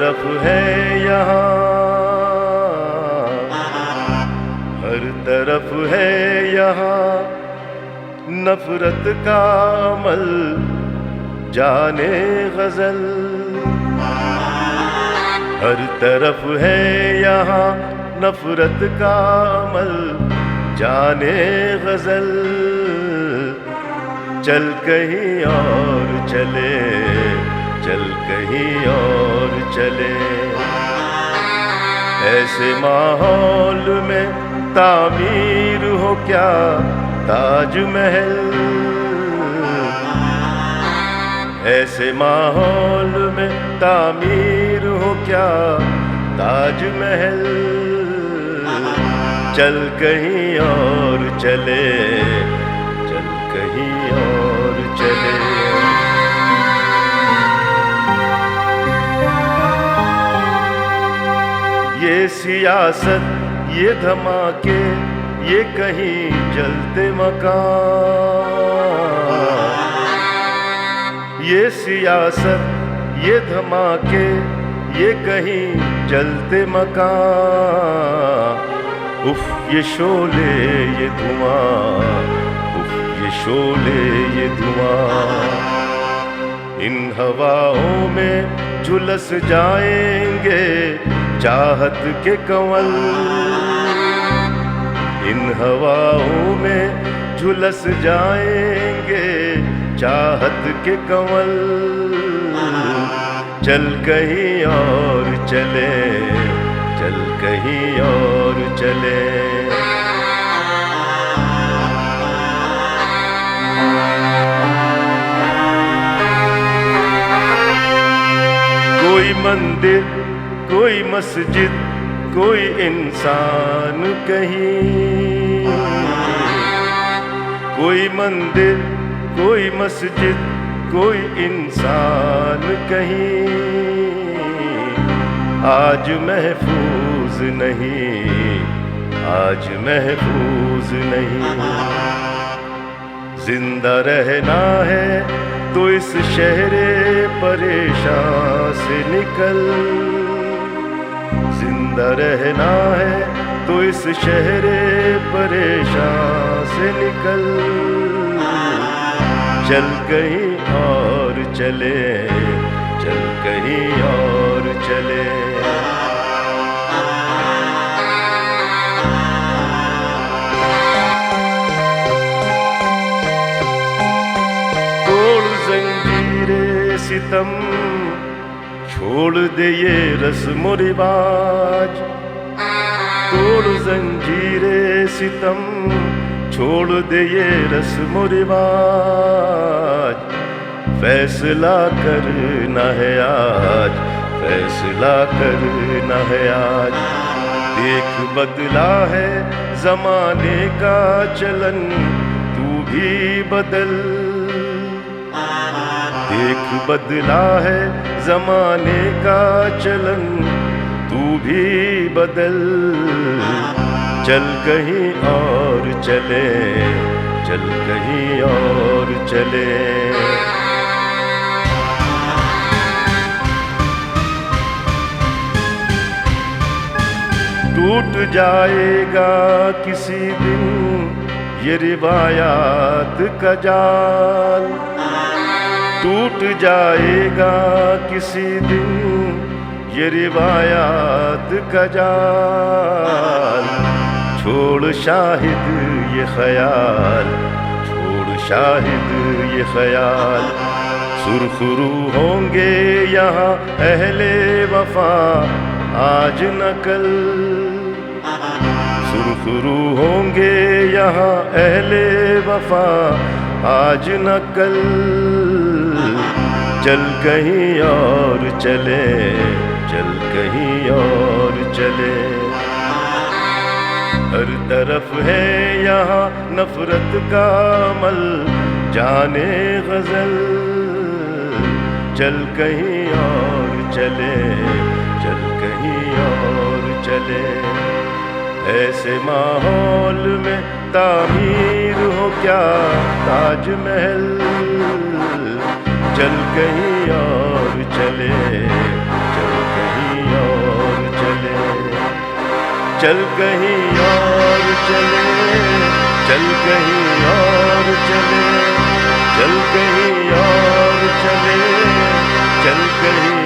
तरफ है यहाँ, हर तरफ है यहाँ नफरत का अमल जाने गजल। हर तरफ है यहाँ नफरत का अमल जाने गजल। चल कहीं और चले, चल कहीं और चले। ऐसे माहौल में तामीर हो क्या ताजमहल। ऐसे माहौल में तामीर हो क्या ताजमहल। चल कहीं और चले, चल कहीं और चले। ये सियासत, ये धमाके, ये कहीं जलते मकान। ये सियासत, ये धमाके, ये कहीं जलते मकान। उफ ये शोले ये धुआं, उफ ये शोले ये धुआं। इन हवाओं में झुलस जाएंगे चाहत के कंवल। इन हवाओं में झुलस जाएंगे चाहत के कंवल। चल कहीं और चले, चल कहीं और चले। कोई मंदिर, कोई मस्जिद, कोई इंसान कहीं। कोई मंदिर, कोई मस्जिद, कोई इंसान कहीं आज महफूज नहीं, आज महफूज नहीं। जिंदा रहना है तो इस शहरे परेशान से निकल। जिंदा रहना है तो इस शहरे परेशान से निकल। चल कहीं और चले, चल कहीं और चले। तोड़ जंजीरे सितम, छोड़ दे ये रस्म रिवाज। तोड़ जंजीरे सितम, छोड़ दे ये रस्म रिवाज। फैसला करना है आज, फैसला करना है आज। देख बदला है जमाने का चलन, तू भी बदल। देख बदला है जमाने का चलन, तू भी बदल। चल कहीं और चले, चल कहीं और चले। टूट जाएगा किसी दिन ये रिवायात का जाल। टूट जाएगा किसी दिन ये रिवायात का जाल। छोड़ शाहिद ये ख्याल, छोड़ शाहिद ये ख्याल। सुरखरू होंगे यहाँ अहले वफा आज न कल। सुरखरू होंगे यहाँ अहले वफा आज न कल। चल कहीं और चले, चल कहीं और चले। हर तरफ है यहाँ नफरत का अमल जाने गजल। चल कहीं और चले, चल कहीं और चले। ऐसे माहौल में तामीर हो क्या ताजमहल। चल कहीं और चले, चल कहीं चल कहीं और चले, चल कहीं और चले, चल कहीं और चले, चल कहीं